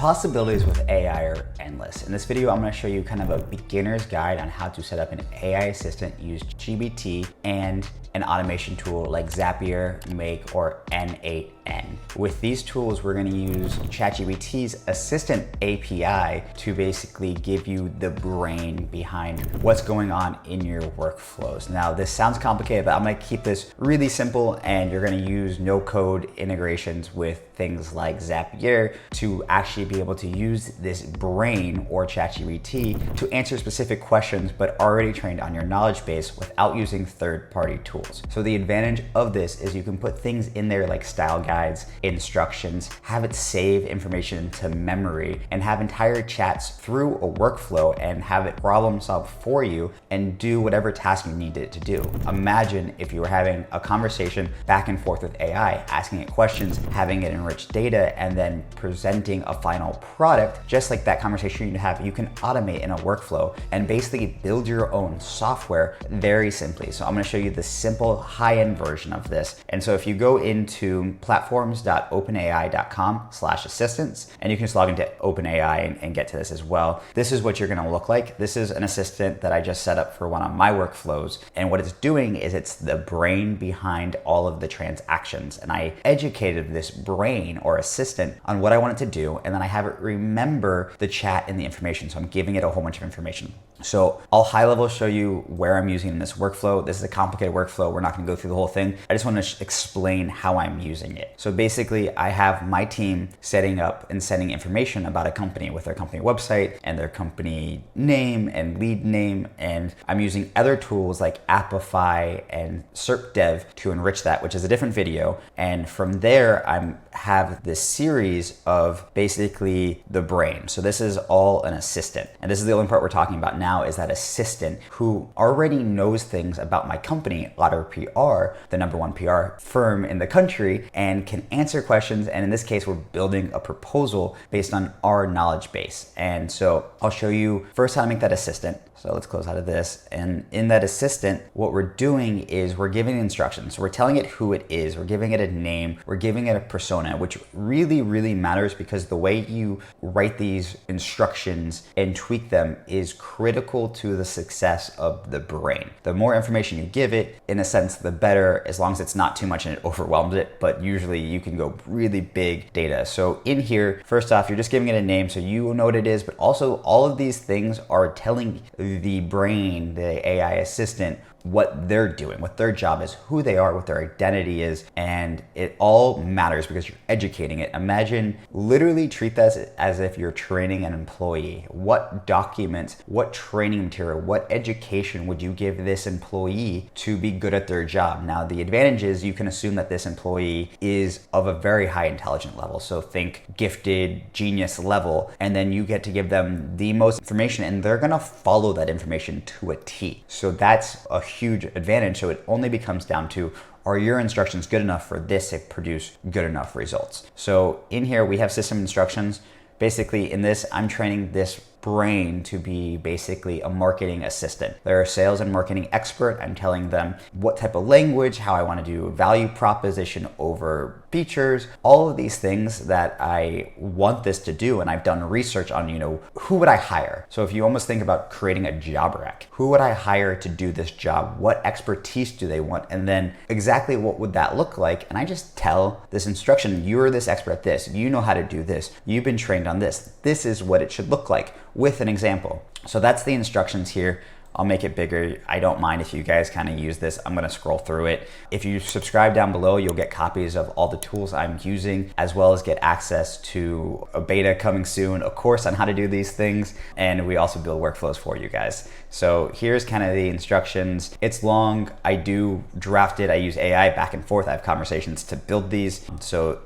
possibilities with AI are endless. In this video, I'm going to show you kind of a beginner's guide on how to set up an AI assistant, use GPT and an automation tool like Zapier, Make, or N8N. With these tools, we're going to use ChatGPT's assistant API to basically give you the brain behind what's going on in your workflows. Now, this sounds complicated, but I'm going to keep this really simple, and you're going to use no-code integrations with things like Zapier to actually be able to use this brain or ChatGPT to answer specific questions, but already trained on your knowledge base without using third-party tools. So the advantage of this is you can put things in there like style guides, instructions, have it save information to memory, and have entire chats through a workflow and have it problem solve for you and do whatever task you need it to do. Imagine if you were having a conversation back and forth with AI, asking it questions, having it enrich data, and then presenting a final product. Just like that conversation you have, you can automate in a workflow and basically build your own software very simply. So I'm going to show you the simple high-end version of this. And so if you go into platforms.openai.com/assistants, and you can just log into OpenAI and get to this as well. This is what you're going to look like. This is an assistant that I just set up for one of my workflows. And what it's doing is it's the brain behind all of the transactions. And I educated this brain or assistant on what I want it to do. And then I have it remember the chat and the information. So I'm giving it a whole bunch of information. So I'll high level show you where I'm using this workflow. This is a complicated workflow. We're not going to go through the whole thing. I just want to explain how I'm using it. So basically I have my team setting up and sending information about a company with their company website and their company name and lead name. And I'm using other tools like Appify and SERPDev to enrich that, which is a different video. And from there, I have this series of basically the brain. So this is all an assistant. And this is the only part we're talking about now, is that assistant who already knows things about my company, Otter PR, the #1 PR firm in the country, and can answer questions. And in this case, we're building a proposal based on our knowledge base. And so I'll show you first how to make that assistant. So let's close out of this. And in that assistant, what we're doing is we're giving instructions. So we're telling it who it is. We're giving it a name. We're giving it a persona, which really, really matters because the way you write these instructions and tweak them is critical to the success of the brain. The more information you give it, in a sense, the better, as long as it's not too much and it overwhelms it. But usually you can go really big data. So in here, first off, you're just giving it a name so you know what it is, but also all of these things are telling the brain, the AI assistant, what they're doing, what their job is, who they are, what their identity is, and it all matters because you're educating it. Imagine, literally treat this as if you're training an employee. What documents, what training material, what education would you give this employee to be good at their job? Now, the advantage is you can assume that this employee is of a very high intelligent level. So think gifted, genius level, and then you get to give them the most information and they're gonna follow that information to a T. So that's a huge advantage. So it only becomes down to, are your instructions good enough for this to produce good enough results? So in here we have system instructions. Basically in this, I'm training this brain to be basically a marketing assistant. They're a sales and marketing expert. I'm telling them what type of language, how I want to do value proposition over features, all of these things that I want this to do. And I've done research on, who would I hire? So if you almost think about creating a job rec, who would I hire to do this job? What expertise do they want? And then exactly what would that look like? And I just tell this instruction, you're this expert at this, you know how to do this, you've been trained on this. This is what it should look like, with an example. So that's the instructions here. I'll make it bigger. I don't mind if you guys kind of use this. I'm going to scroll through it. If you subscribe down below, you'll get copies of all the tools I'm using, as well as get access to a beta coming soon, a course on how to do these things. And we also build workflows for you guys. So here's kind of the instructions. It's long. I do draft it. I use AI back and forth. I have conversations to build these. So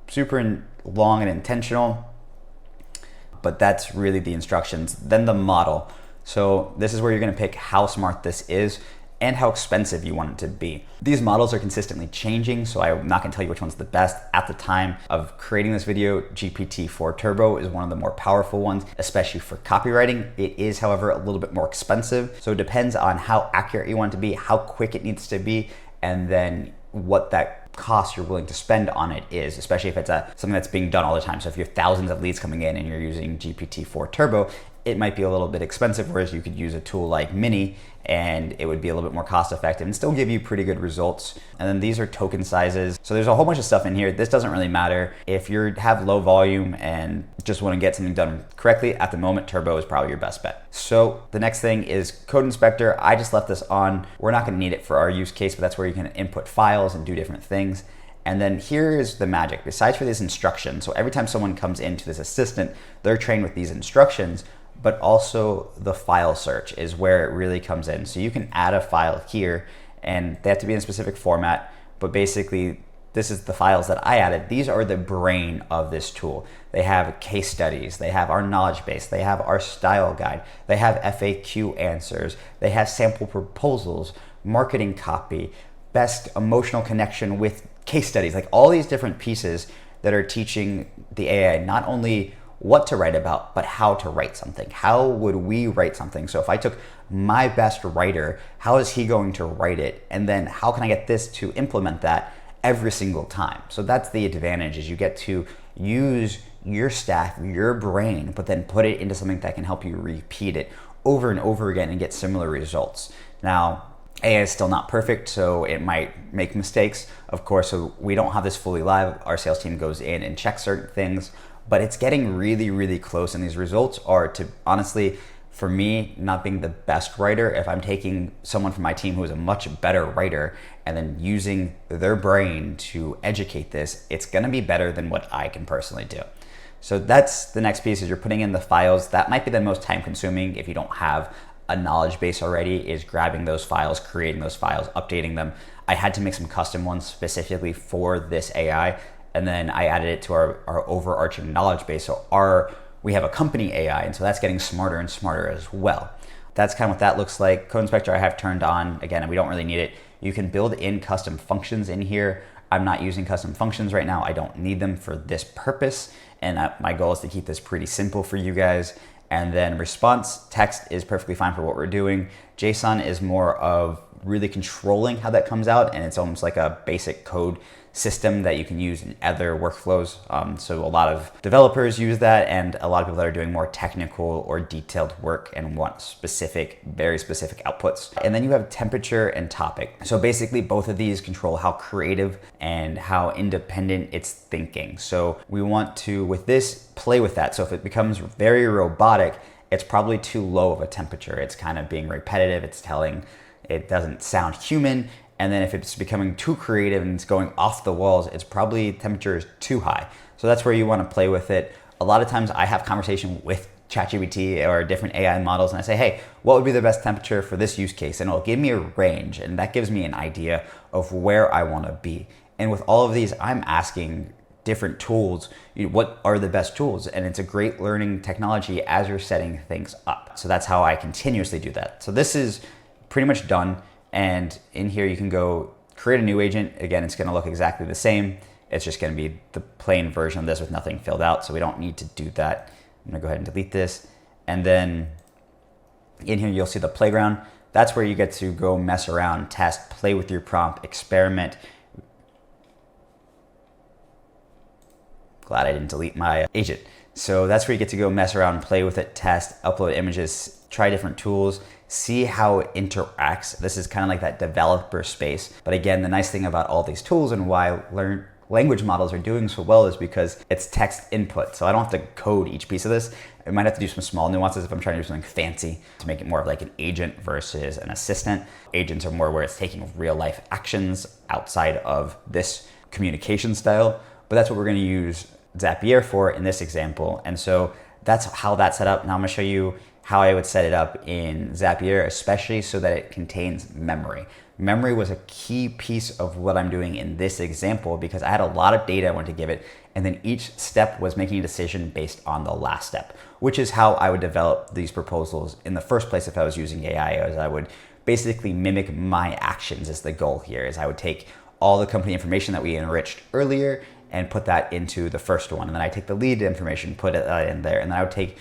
super long and intentional. But that's really the instructions. Then the model. So this is where you're gonna pick how smart this is and how expensive you want it to be. These models are consistently changing, so I'm not gonna tell you which one's the best. At the time of creating this video, GPT-4 Turbo is one of the more powerful ones, especially for copywriting. It is, however, a little bit more expensive. So it depends on how accurate you want it to be, how quick it needs to be, and then what that cost you're willing to spend on it is, especially if it's something that's being done all the time. So if you have thousands of leads coming in and you're using GPT-4 Turbo, it might be a little bit expensive, whereas you could use a tool like Mini and it would be a little bit more cost effective and still give you pretty good results. And then these are token sizes. So there's a whole bunch of stuff in here. This doesn't really matter. If you have low volume and just want to get something done correctly, at the moment, Turbo is probably your best bet. So the next thing is Code Inspector. I just left this on. We're not going to need it for our use case, but that's where you can input files and do different things. And then here's the magic. Besides for these instructions, so every time someone comes into this assistant, they're trained with these instructions, but also the file search is where it really comes in. So you can add a file here and they have to be in a specific format, but basically this is the files that I added. These are the brain of this tool. They have case studies, they have our knowledge base, they have our style guide, they have FAQ answers, they have sample proposals, marketing copy, best emotional connection with case studies, like all these different pieces that are teaching the AI not only what to write about, but how to write something. How would we write something? So if I took my best writer, how is he going to write it? And then how can I get this to implement that every single time? So that's the advantage, is you get to use your staff, your brain, but then put it into something that can help you repeat it over and over again and get similar results. Now, AI is still not perfect, so it might make mistakes. Of course, so we don't have this fully live. Our sales team goes in and checks certain things, but it's getting really, really close. And these results are, to honestly, for me, not being the best writer, if I'm taking someone from my team who is a much better writer and then using their brain to educate this, it's gonna be better than what I can personally do. So that's the next piece, is you're putting in the files. That might be the most time consuming if you don't have a knowledge base already, is grabbing those files, creating those files, updating them. I had to make some custom ones specifically for this AI, and then I added it to our overarching knowledge base. So we have a company AI, and so that's getting smarter and smarter as well. That's kind of what that looks like. Code Inspector I have turned on. Again, we don't really need it. You can build in custom functions in here. I'm not using custom functions right now. I don't need them for this purpose. And my goal is to keep this pretty simple for you guys. And then response text is perfectly fine for what we're doing. JSON is more of really controlling how that comes out, and it's almost like a basic code system that you can use in other workflows. So a lot of developers use that, and a lot of people that are doing more technical or detailed work and want specific, very specific outputs. And then you have temperature and topic. So basically both of these control how creative and how independent it's thinking. So we want to, with this, play with that. So if it becomes very robotic, it's probably too low of a temperature. It's kind of being repetitive. It's telling it doesn't sound human. And then if it's becoming too creative and it's going off the walls, it's probably temperature is too high. So that's where you want to play with it. A lot of times I have conversation with ChatGPT or different AI models and I say, hey, what would be the best temperature for this use case? And it'll give me a range, and that gives me an idea of where I want to be. And with all of these, I'm asking different tools, what are the best tools? And it's a great learning technology as you're setting things up. So that's how I continuously do that. So this is pretty much done. And in here you can go create a new agent. Again, it's gonna look exactly the same. It's just gonna be the plain version of this with nothing filled out. So we don't need to do that. I'm gonna go ahead and delete this. And then in here, you'll see the playground. That's where you get to go mess around, test, play with your prompt, experiment. Glad I didn't delete my agent. So that's where you get to go mess around, play with it, test, upload images, try different tools, see how it interacts. This is kind of like that developer space. But again, the nice thing about all these tools and why language models are doing so well is because it's text input. So I don't have to code each piece of this. I might have to do some small nuances if I'm trying to do something fancy to make it more of like an agent versus an assistant. Agents are more where it's taking real life actions outside of this communication style. But that's what we're gonna use Zapier for in this example. And so that's how that's set up. Now I'm gonna show you how I would set it up in Zapier, especially so that it contains memory. Memory was a key piece of what I'm doing in this example because I had a lot of data I wanted to give it, and then each step was making a decision based on the last step, which is how I would develop these proposals in the first place if I was using AI, as I would basically mimic my actions is the goal here, is I would take all the company information that we enriched earlier and put that into the first one. And then I take the lead information, put it in there. And then I would take,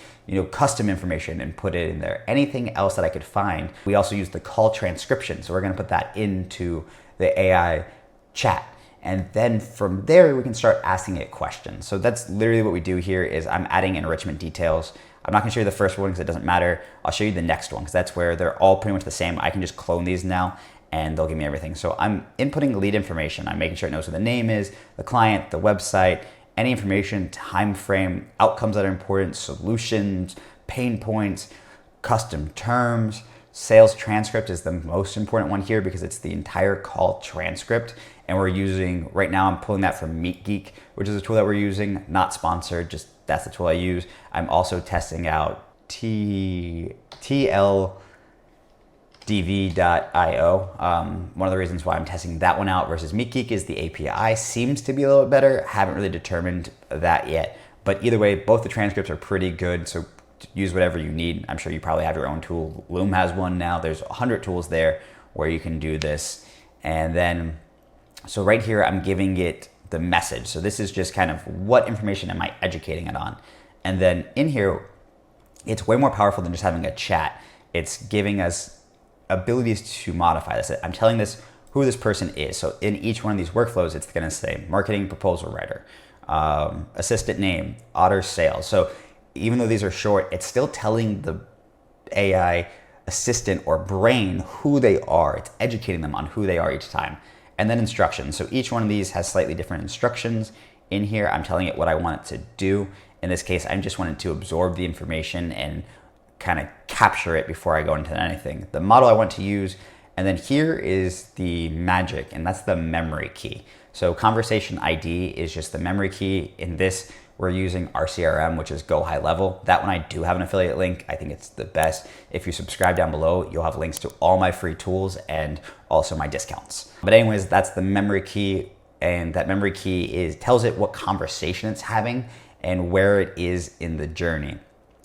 custom information and put it in there. Anything else that I could find. We also use the call transcription. So we're gonna put that into the AI chat. And then from there, we can start asking it questions. So that's literally what we do here is I'm adding enrichment details. I'm not gonna show you the first one because it doesn't matter. I'll show you the next one because that's where they're all pretty much the same. I can just clone these now and they'll give me everything. So I'm inputting lead information. I'm making sure it knows who the name is, the client, the website, any information, time frame, outcomes that are important, solutions, pain points, custom terms. Sales transcript is the most important one here because it's the entire call transcript. And we're using, right now I'm pulling that from MeetGeek, which is a tool that we're using, not sponsored, just that's the tool I use. I'm also testing out tldv.io. One of the reasons why I'm testing that one out versus MeetGeek is the API seems to be a little bit better. Haven't really determined that yet. But either way, both the transcripts are pretty good. So use whatever you need. I'm sure you probably have your own tool. Loom has one now. There's 100 tools there where you can do this. And then, so right here, I'm giving it the message. So this is just kind of what information am I educating it on? And then in here, it's way more powerful than just having a chat. It's giving us abilities to modify this. I'm telling this who this person is. So in each one of these workflows, it's gonna say marketing proposal writer, assistant name, otter sales. So even though these are short, it's still telling the AI assistant or brain who they are. It's educating them on who they are each time. And then instructions. So each one of these has slightly different instructions. In here, I'm telling it what I want it to do. In this case, I just wanted to absorb the information and kind of capture it before I go into anything. The model I want to use, and then here is the magic, and that's the memory key. So conversation ID is just the memory key. In this, we're using our CRM, which is Go High Level. That one I do have an affiliate link. I think it's the best. If you subscribe down below, you'll have links to all my free tools and also my discounts. But anyways, that's the memory key. And that memory key tells it what conversation it's having and where it is in the journey.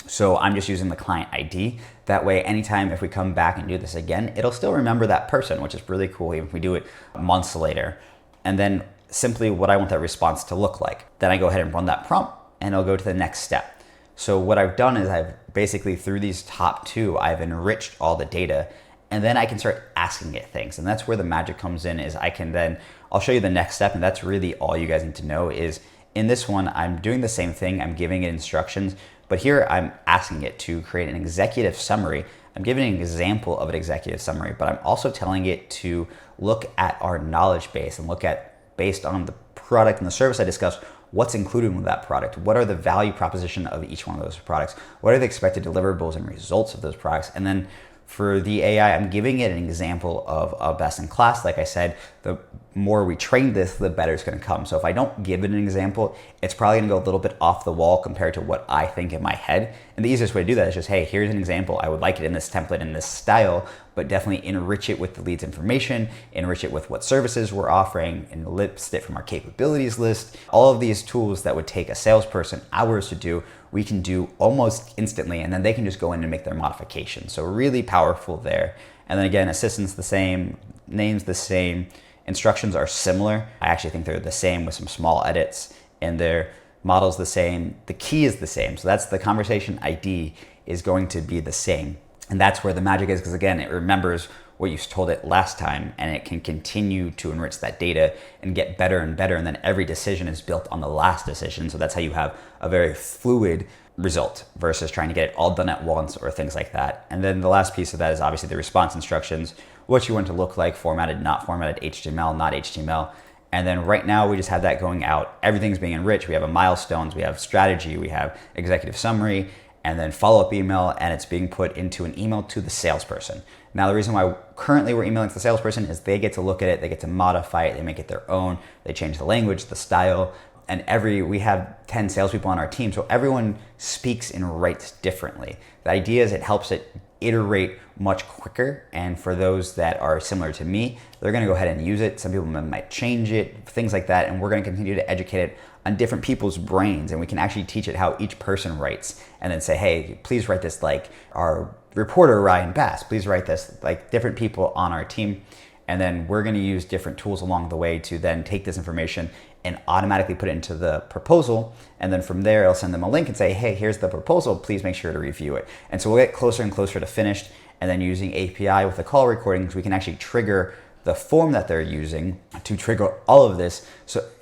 So I'm just using the client ID. That way, anytime if we come back and do this again, it'll still remember that person, which is really cool, even if we do it months later. And then simply what I want that response to look like. Then I go ahead and run that prompt and I'll go to the next step. So what I've done is I've basically through these top two, I've enriched all the data and then I can start asking it things. And that's where the magic comes in is I'll show you the next step. And that's really all you guys need to know is in this one, I'm doing the same thing. I'm giving it instructions, but here I'm asking it to create an executive summary. I'm giving an example of an executive summary, but I'm also telling it to look at our knowledge base and look at based on the product and the service I discussed, what's included with that product? What are the value proposition of each one of those products? What are the expected deliverables and results of those products? And then for the AI, I'm giving it an example of a best in class. Like I said, the more we train this, the better it's gonna come. So if I don't give it an example, it's probably gonna go a little bit off the wall compared to what I think in my head. And the easiest way to do that is just, hey, here's an example. I would like it in this template, in this style, but definitely enrich it with the leads information, enrich it with what services we're offering, and list it from our capabilities list. All of these tools that would take a salesperson hours to do, we can do almost instantly, and then they can just go in and make their modifications. So really powerful there. And then again, assistant's the same, name's the same, instructions are similar. I actually think they're the same with some small edits in there. Model's the same, the key is the same. So that's the conversation ID is going to be the same. And that's where the magic is because again, it remembers what you told it last time and it can continue to enrich that data and get better and better. And then every decision is built on the last decision. So that's how you have a very fluid result versus trying to get it all done at once or things like that. And then the last piece of that is obviously the response instructions, what you want to look like, formatted, not formatted, HTML, not HTML. And then right now we just have that going out. Everything's being enriched. We have a milestones, we have strategy, we have executive summary, and then follow-up email, and it's being put into an email to the salesperson. Now, the reason why currently we're emailing to the salesperson is they get to look at it, they get to modify it, they make it their own, they change the language, the style, and we have 10 salespeople on our team, so everyone speaks and writes differently. The idea is it helps it iterate much quicker, and for those that are similar to me, they're gonna go ahead and use it. Some people might change it, things like that, and we're gonna continue to educate it on different people's brains, and we can actually teach it how each person writes, and then say, hey, please write this like our reporter, Ryan Bass, please write this like different people on our team, and then we're gonna use different tools along the way to then take this information and automatically put it into the proposal. And then from there, I'll send them a link and say, hey, here's the proposal, please make sure to review it. And so we'll get closer and closer to finished. And then using API with the call recordings, we can actually trigger the form that they're using to trigger all of this.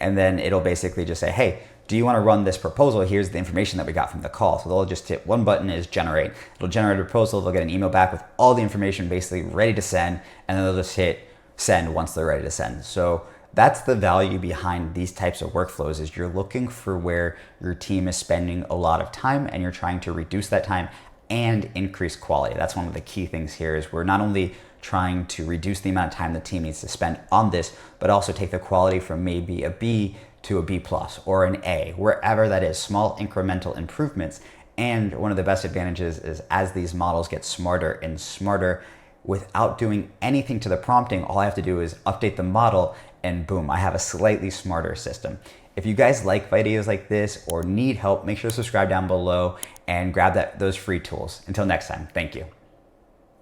And then it'll basically just say, hey, do you want to run this proposal? Here's the information that we got from the call. So they'll just hit one button, is generate. It'll generate a proposal. They'll get an email back with all the information basically ready to send, and then they'll just hit send once they're ready to send. So that's the value behind these types of workflows, is you're looking for where your team is spending a lot of time and you're trying to reduce that time and increase quality. That's one of the key things here, is we're not only trying to reduce the amount of time the team needs to spend on this, but also take the quality from maybe a B to a B plus or an A, wherever that is, small incremental improvements. And one of the best advantages is as these models get smarter and smarter, without doing anything to the prompting, all I have to do is update the model and boom, I have a slightly smarter system. If you guys like videos like this or need help, make sure to subscribe down below and grab those free tools. Until next time, thank you.